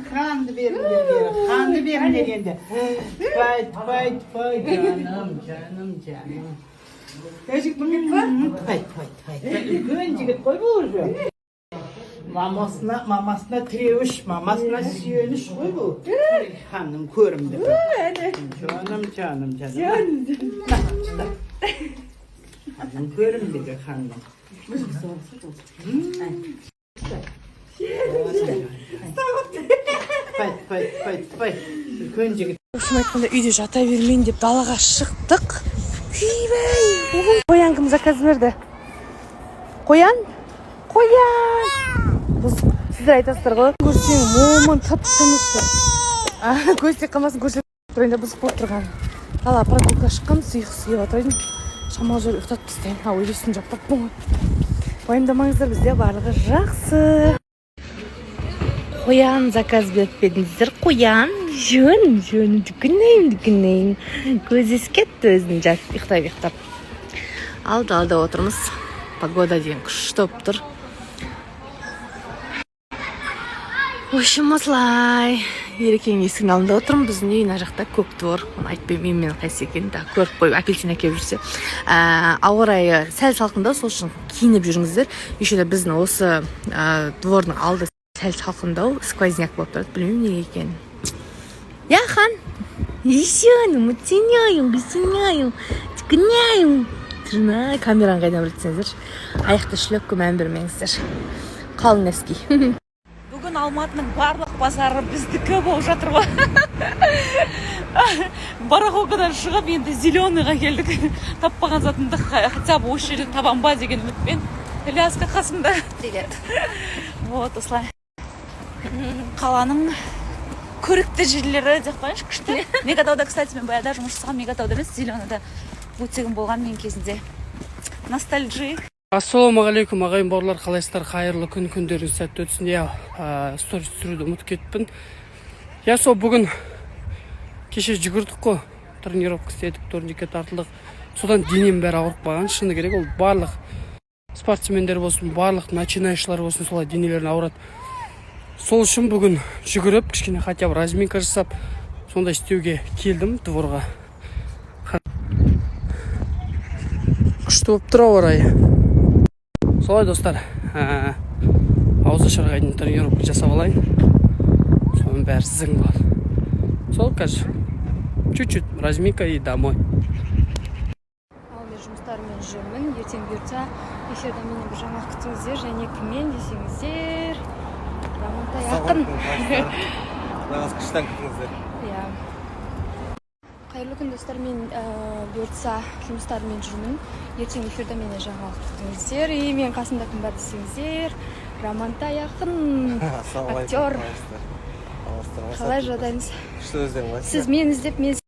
Kandı verimler endi. Fay canım. Gerçek bugün var. Fay. Gönçük koy bu. Mamasına treviş, mamasına siyönüş koy bu. Hanım körümdü. Canım. Hanım körümdü hanım. Fay. Gönçük. Hoşuma айтқанда үйде жата бермейін деп далаға шықтық. Үйбай. Қоян кім заказ берді? Қоян? Сіздер айтасыздар ғой. Көрсең, момын тып-тыныштыр. Көрсек қалмасын, көрсек тұрайында бұзық болып тұрған. Дала прогулка шыққам, сұйық отырайын. Шамал жол ұйықтатып тастайын. Үйлесін жаптап болмай. Уайымдамаңыздар, бізде барлығы жақсы. Қоян заказ беріп едіңіздер. Қоян, жөн, дүкінейін. Көзі кетті өзін жатып, ұйықтап. Алда отырмыз. Погода деген күшті болып тұр. В общем, осылай. Ерекең есігін алдында отырмын. Біздің үй мына жақта көк двор. Оны айтпаймын мен қайсы екенін. Көріп қойып, апельсин әкеліп жүрсе. Ауа райы сәл салқында, сол үшін киініп жүріңіздер. Еще де біздің осы двордың алды сәл салқындау, сквозняк болып тұрады. Білмеймін неге екенін. Я, хан. Еще, гүсіняйым. Камераны қайдан білетсеңіздер. Аяқты шлөкке мән бермеңіздер. Қалың нәски. Бүгін Алматының барлық базары біздікі болып жатыр ғой. Барахолкадан шығып, енді зеленыйға келдік. Таппаған затымды хотя бы осы жерден табам ба деген үмітпен. Ляска қасымда. Привет. Вот, осылай. Қаланың көрікті жерлері деп қойыңызшы, күшті. Мегатауда, кстати, мен баяғыда жұмыс жасаған Мегатауда емес, зеленыйда бутигім болған мен кезінде. Ностальджи. Ассалаумағалейкум ағайын бауырлар, қалайсыздар? Қайырлы күндеріңіз сәтті өтсін. Сторис түсіруді ұмытып кетіппін. Сол бүгін кеше жүгірдік қой, тренировка істедік, турникке тартылдық. Содан денем бәрі ауырып қалған. Шыны керек, ол барлық спортсмендер болсын, барлық начинающийлар болсын, солай денелерін ауырады. Сол үшін бүгін жүгіріп, кішкене хотя бы разминка жасап, сондай істеуге келдім дворға. Күшті болып тұр ауа райы. Солай достар, ауыз ашарға тренировка жасап алайын. Соның бәрі сіздің болады. Сол қазір чуть-чуть разминка и домой. Ал мен жұмыстарымен жүрмін. Ертең бұйыртса эфирде менен бір жаңалық күтіңіздер, және кіммен десеңіздер, Рамантай ақын. Құдайыңыз күштен күтіңіздер. Қайырлы күн достар, мен бұйыртса жұмыстарымен жүрмін. Ертең эфирде менен жаңалық күтіңіздер. Мен қасымда кім бар десеңіздер, Рамантай ақын, актер. Қалай жағдайыңыз? Күшті өздерің. Сіз мені іздеп, мен